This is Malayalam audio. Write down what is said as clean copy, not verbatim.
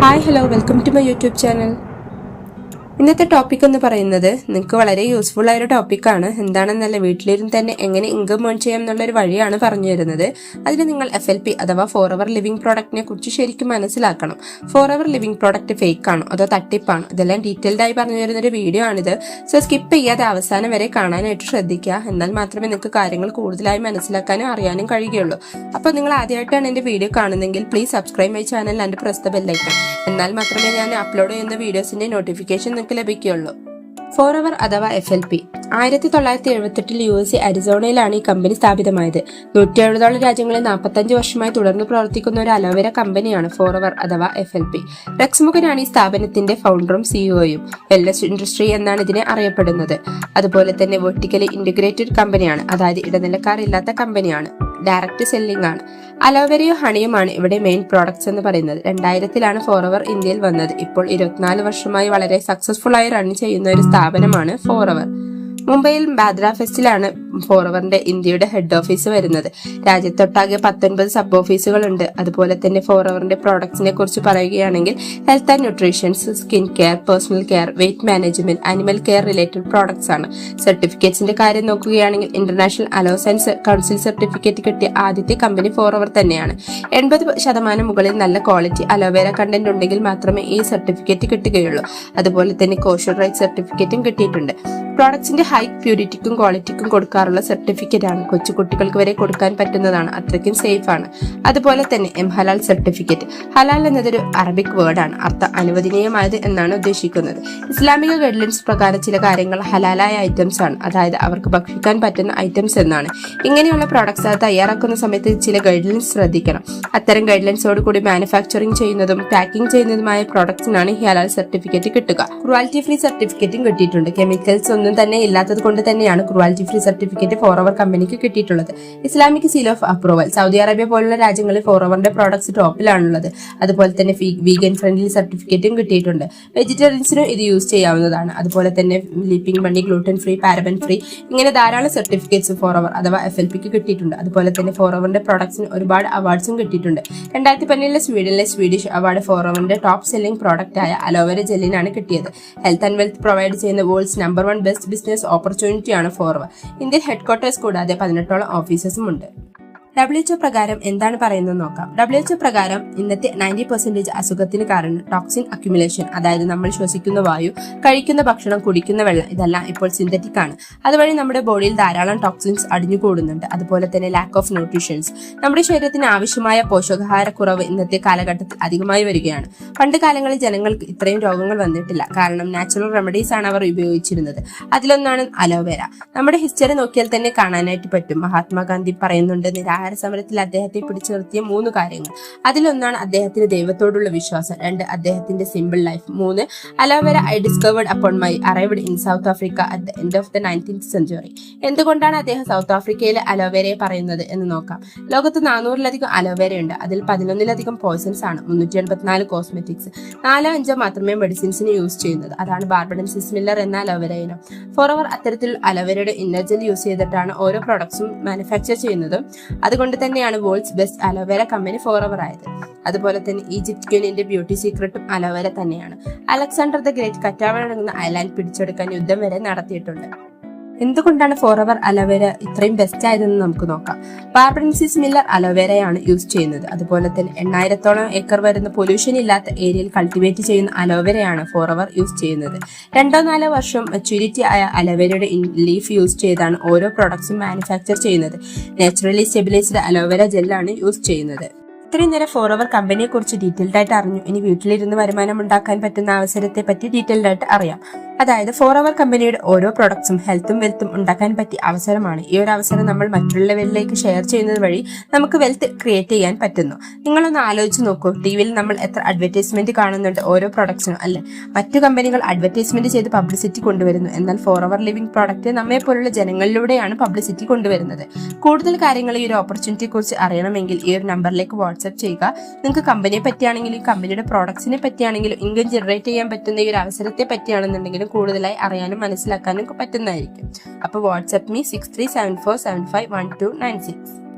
Hi hello welcome to my YouTube channel. ഇന്നത്തെ ടോപ്പിക് എന്ന് പറയുന്നത് നിങ്ങൾക്ക് വളരെ യൂസ്ഫുൾ ആയ ഒരു ടോപ്പിക്കാണ്. എന്താണെന്നല്ല, വീട്ടിലിരുന്ന് തന്നെ എങ്ങനെ ഇൻകം ഏൺ ചെയ്യാം എന്നുള്ളൊരു വഴിയാണ് പറഞ്ഞു തരുന്നത്. അതിന് നിങ്ങൾ FLP അഥവാ ഫോർ ലിവിംഗ് പ്രോഡക്റ്റിനെ കുറിച്ച് ശരിക്കും മനസ്സിലാക്കണം. ഫോർ ലിവിംഗ് പ്രോഡക്റ്റ് ഫേക്ക് ആണോ അതോ തട്ടിപ്പാണോ, ഇതെല്ലാം ഡീറ്റെയിൽഡ് ആയി പറഞ്ഞു തരുന്ന ഒരു വീഡിയോ ആണിത്. സോ സ്കിപ്പ് ചെയ്യാതെ അവസാനം വരെ കാണാനായിട്ട് ശ്രദ്ധിക്കുക. എന്നാൽ മാത്രമേ നിങ്ങൾക്ക് കാര്യങ്ങൾ കൂടുതലായി മനസ്സിലാക്കാനും അറിയാനും കഴിയുകയുള്ളൂ. അപ്പോൾ നിങ്ങൾ ആദ്യമായിട്ടാണ് എന്റെ വീഡിയോ കാണുന്നതെങ്കിൽ please subscribe my channel and press the bell icon. എന്നാൽ മാത്രമേ ഞാൻ അപ്ലോഡ് ചെയ്യുന്ന വീഡിയോസിന്റെ നോട്ടിഫിക്കേഷൻ നിങ്ങൾക്ക് ലഭിക്കുകയുള്ളൂ. ഫോർ അഥവാ FLP 1978 USA അരിസോണയിലാണ് ഈ കമ്പനി സ്ഥാപിതമായത്. 170 രാജ്യങ്ങളിൽ 45 വർഷമായി തുടർന്ന് പ്രവർത്തിക്കുന്ന ഒരു അലോവേര കമ്പനിയാണ് ഫോർ അഥവാ FLP. റെക്സ്മുഖനാണ് ഈ സ്ഥാപനത്തിന്റെ ഫൗണ്ടറും സിഇഒയും. വെൽനസ് ഇൻഡസ്ട്രി എന്നാണ് ഇതിനെ അറിയപ്പെടുന്നത്. അതുപോലെ തന്നെ വെർട്ടിക്കലി ഇന്റഗ്രേറ്റഡ് കമ്പനിയാണ്, അതായത് ഇടനിലക്കാർ ഇല്ലാത്ത കമ്പനിയാണ്. ഡയറക്റ്റ് സെല്ലിംഗ് ആണ്. അലോവേരയോ ഹണിയുമാണ് ഇവിടെ മെയിൻ പ്രോഡക്ട്സ് എന്ന് പറയുന്നത്. 2000-ലാണ് ഫോർ ഇന്ത്യയിൽ വന്നത്. ഇപ്പോൾ 24 വർഷമായി വളരെ സക്സസ്ഫുൾ ആയി റൺ ചെയ്യുന്ന ഒരു സ്ഥാപനമാണ് ഫോർ. മുംബൈയിൽ ബാദ്ര ഫെസ്റ്റിലാണ് ഫോർ ഇന്ത്യയുടെ ഹെഡ് ഓഫീസ് വരുന്നത്. രാജ്യത്തൊട്ടാകെ 19 സബ് ഓഫീസുകളുണ്ട്. അതുപോലെ തന്നെ ഫോർ പ്രോഡക്ട്സിനെ കുറിച്ച് പറയുകയാണെങ്കിൽ health and nutritions, skin care, personal care, wait management, animal care related products ആണ്. സർട്ടിഫിക്കറ്റ്സിന്റെ കാര്യം നോക്കുകയാണെങ്കിൽ international allows and council certificate കിട്ടിയ ആദ്യത്തെ കമ്പനി ഫോർ തന്നെയാണ്. 80% മുകളിൽ നല്ല ക്വാളിറ്റി അലോവേര കണ്ടന്റ് ഉണ്ടെങ്കിൽ മാത്രമേ ഈ സർട്ടിഫിക്കറ്റ് കിട്ടുകയുള്ളൂ. അതുപോലെ തന്നെ കോഷ്യർ റൈറ്റ് സർട്ടിഫിക്കറ്റും കിട്ടിയിട്ടുണ്ട്. പ്രോഡക്ട്സിന്റെ ഹൈ പ്യൂരിറ്റിക്കും ക്വാളിറ്റിക്കും കൊടുക്കാറുള്ള സർട്ടിഫിക്കറ്റ് ആണ്. കൊച്ചുകുട്ടികൾക്ക് വരെ കൊടുക്കാൻ പറ്റുന്നതാണ്, അത്രയ്ക്കും സേഫ് ആണ്. അതുപോലെ തന്നെ ഹലാൽ സർട്ടിഫിക്കറ്റ്. ഹലാൽ എന്നതൊരു അറബിക് വേർഡാണ്. അർത്ഥം അനുവദനീയമായത് എന്നാണ് ഉദ്ദേശിക്കുന്നത്. ഇസ്ലാമിക ഗൈഡ്ലൈൻസ് പ്രകാരം ചില കാര്യങ്ങൾ ഹലാലായ ഐറ്റംസ് ആണ്, അതായത് അവർക്ക് ഭക്ഷിക്കാൻ പറ്റുന്ന ഐറ്റംസ് എന്നാണ്. ഇങ്ങനെയുള്ള പ്രോഡക്ട്സ് അത് തയ്യാറാക്കുന്ന സമയത്ത് ചില ഗൈഡ്ലൈൻസ് ശ്രദ്ധിക്കണം. അത്തരം ഗൈഡ്ലൈൻസോട് കൂടി മാനുഫാക്ചറിംഗ് ചെയ്യുന്നതും പാക്കിംഗ് ചെയ്യുന്നതുമായ പ്രോഡക്ട്സിനാണ് ഹലാൽ സർട്ടിഫിക്കറ്റ് കിട്ടുക. ക്രുവാലിറ്റി ഫ്രീ സർട്ടിഫിക്കറ്റും കിട്ടിയിട്ടുണ്ട്. കെമിക്കൽസ് ഒന്നും തന്നെ ഇല്ലാത്തത് കൊണ്ട് തന്നെയാണ് ക്രുവാലിറ്റി ഫ്രീ സർട്ടിഫിക്കറ്റ് ഫോർ കമ്പനിക്ക് കിട്ടിയിട്ടുള്ളത്. Islamic seal of approval. Saudi Arabia പോലുള്ള രാജ്യങ്ങളിൽ ഫോർ പ്രോഡക്ട്സ് ടോപ്പിലാണുള്ളത്. അതുപോലെ തന്നെ വീഗൻ ഫ്രണ്ട്ലി സർട്ടിഫിക്കറ്റും കിട്ടിയിട്ടുണ്ട്. വെജിറ്റേറിയൻസിനും ഇത് യൂസ് ചെയ്യാവുന്നതാണ്. അതുപോലെ തന്നെ ലീപ്പിംഗ് മണി, ഗ്ലൂട്ടൻ ഫ്രീ, പാരബൻ ഫ്രീ, ഇങ്ങനെ ധാരാളം സർട്ടിഫിക്കറ്റ്സ് ഫോർ അഥവാ FLPക്ക് കിട്ടിയിട്ടുണ്ട്. അതുപോലെ തന്നെ ഫോർ പ്രോഡക്ട്സിന് ഒരുപാട് അവാർഡ്സും കിട്ടിയിട്ടുണ്ട്. 2015 സ്വീഡനിലെ Swedish award for top selling product ആയ അലോവേര ജെല്ലിനാണ് കിട്ടിയത്. ഹെൽത്ത് ആൻഡ് വെൽത്ത് പ്രൊവൈഡ് ചെയ്യുന്ന world's number 1 best business opportunity ആണ് ഫോർ. ഇന്ത്യൻ ഹെഡ്ക്വാർട്ടേഴ്സ് കൂടാതെ 18ഓളം ഓഫീസസും ഉണ്ട്. WHO പ്രകാരം എന്താണ് പറയുന്നത് നോക്കാം. WHO പ്രകാരം ഇന്നത്തെ 90% അസുഖത്തിന് കാരണം ടോക്സിൻ അക്യുമുലേഷൻ, അതായത് നമ്മൾ ശ്വസിക്കുന്ന വായു, കഴിക്കുന്ന ഭക്ഷണം, കുടിക്കുന്ന വെള്ളം, ഇതെല്ലാം ഇപ്പോൾ സിന്തറ്റിക് ആണ്. അതുവഴി നമ്മുടെ ബോഡിയിൽ ധാരാളം ടോക്സിൻസ് അടിഞ്ഞുകൂടുന്നുണ്ട്. അതുപോലെ തന്നെ ലാക്ക് ഓഫ് ന്യൂട്രീഷൻസ്, നമ്മുടെ ശരീരത്തിന് ആവശ്യമായ പോഷകാഹാരക്കുറവ് ഇന്നത്തെ കാലഘട്ടത്തിൽ അധികമായി വരികയാണ്. പണ്ട് കാലങ്ങളിൽ ജനങ്ങൾക്ക് ഇത്രയും രോഗങ്ങൾ വന്നിട്ടില്ല, കാരണം നാച്ചുറൽ റെമഡീസ് ആണ് അവർ ഉപയോഗിച്ചിരുന്നത്. അതിലൊന്നാണ് അലോവേര. നമ്മുടെ ഹിസ്റ്ററി നോക്കിയാൽ തന്നെ കാണാനായിട്ട് പറ്റും. മഹാത്മാഗാന്ധി പറയുന്നുണ്ട്, നിരാഹാര സമരത്തിൽ അദ്ദേഹത്തെ പിടിച്ചു നിർത്തിയ 3 കാര്യങ്ങൾ. അതിലൊന്നാണ് അദ്ദേഹത്തിന് ദൈവത്തോടുള്ള വിശ്വാസം, 2 അദ്ദേഹത്തിന്റെ simple life, 3 aloe vera I discovered upon my arrived in south Africa at the end of the 19th century. എന്തുകൊണ്ടാണ് അദ്ദേഹം സൗത്ത് ആഫ്രിക്കയിലെ അലോവേരയെ പറയുന്നത് എന്ന് നോക്കാം. ലോകത്ത് 400-ലധികം അലോവേരയുണ്ട്. അതിൽ 11-ലധികം പോയ്സൺസ് ആണ്, 384 കോസ്മെറ്റിക്സ്, 4-5 മാത്രമേ മെഡിസിൻസിന് യൂസ് ചെയ്യുന്നത്. അതാണ് ബാർബഡൻസിസ് മില്ലർ എന്ന അലോവേര ഇനം. ഫോർ അത്തരത്തിൽ അലോവേരയുടെ ഇന്നർ ജെൽ യൂസ് ചെയ്തിട്ടാണ് ഓരോ പ്രോഡക്ട്സും മാനുഫാക്ചർ ചെയ്യുന്നത്. അതുകൊണ്ട് തന്നെയാണ് world's best aloe vera company for ആയത്. അതുപോലെ തന്നെ ഈജിപ്ത് ക്വീനിന്റെ ബ്യൂട്ടി സീക്രട്ടും അലോവേര തന്നെയാണ്. അലക്സാണ്ടർ ദ ഗ്രേറ്റ് കറ്റാവഴങ്ങുന്ന ഐലാൻഡ് പിടിച്ചെടുക്കാൻ യുദ്ധം വരെ നടത്തിയിട്ടുണ്ട്. എന്തുകൊണ്ടാണ് ഫോർ അലോവേര ഇത്രയും ബെസ്റ്റ് ആയതെന്ന് നമുക്ക് നോക്കാം. ബാർബഡൻസിസ് മില്ലർ അലോവേരയാണ് യൂസ് ചെയ്യുന്നത്. അതുപോലെ തന്നെ 8000ഓളം ഏക്കർ വരുന്ന പൊല്യൂഷൻ ഇല്ലാത്ത ഏരിയയിൽ കൾട്ടിവേറ്റ് ചെയ്യുന്ന അലോവേരയാണ് ഫോർ യൂസ് ചെയ്യുന്നത്. 2-4 വർഷം മെച്യൂരിറ്റി ആയ അലോവേരയുടെ ലീഫ് യൂസ് ചെയ്താണ് ഓരോ പ്രോഡക്ട്സും മാനുഫാക്ചർ ചെയ്യുന്നത്. നാച്ചുറലി സ്റ്റെബിലൈസ്ഡ് അലോവേര ജെല്ലാണ് യൂസ് ചെയ്യുന്നത്. ഇത്രയും നേരം ഫോർ കമ്പനിയെ കുറിച്ച് ഡീറ്റെയിൽഡ് ആയിട്ട് അറിഞ്ഞു. ഇനി വീട്ടിലിരുന്ന് വരുമാനം ഉണ്ടാക്കാൻ പറ്റുന്ന അവസരത്തെ പറ്റി ഡീറ്റെയിൽഡ് ആയിട്ട് അറിയാം. അതായത് ഫോർ കമ്പനിയുടെ ഓരോ പ്രൊഡക്ട്സും ഹെൽത്തും വെൽത്തും ഉണ്ടാക്കാൻ പറ്റിയ അവസരമാണ്. ഈ ഒരു അവസരം നമ്മൾ മറ്റുള്ളവരിലേക്ക് ഷെയർ ചെയ്യുന്നത് വഴി നമുക്ക് വെൽത്ത് ക്രിയേറ്റ് ചെയ്യാൻ പറ്റുന്നു. നിങ്ങളൊന്ന് ആലോചിച്ച് നോക്കൂ, ടിവിയിൽ നമ്മൾ എത്ര അഡ്വർടൈസ്മെന്റ് കാണുന്നുണ്ട് ഓരോ പ്രൊഡക്ട്സിനും, അല്ലെ? മറ്റു കമ്പനികൾ അഡ്വർടൈസ്മെന്റ് ചെയ്ത് പബ്ലിസിറ്റി കൊണ്ടുവരുന്നു. എന്നാൽ ഫോർ ലിവിംഗ് പ്രോഡക്റ്റ് നമ്മെ പോലുള്ള ജനങ്ങളിലൂടെയാണ് പബ്ലിസിറ്റി കൊണ്ടുവരുന്നത്. കൂടുതൽ കാര്യങ്ങൾ ഈ ഒരു ഓപ്പർച്യൂണിറ്റിയെ കുറിച്ച് അറിയണമെങ്കിൽ ഈ ഒരു നമ്പറിലേക്ക് വാട്സ്ആപ്പ് ചെയ്യുക. നിങ്ങൾക്ക് കമ്പനിയെ പറ്റിയാണെങ്കിലും കമ്പനിയുടെ പ്രോഡക്ട്സിനെ പറ്റിയാണെങ്കിലും ഇൻകം ജനറേറ്റ് ചെയ്യാൻ പറ്റുന്ന ഈ ഒരു അവസരത്തെ പറ്റിയാണെന്നുണ്ടെങ്കിലും കൂടുതലായി അറിയാനും മനസ്സിലാക്കാനും പറ്റുന്നതായിരിക്കും. അപ്പോൾ വാട്സ്ആപ്പ് മീ 6374751296.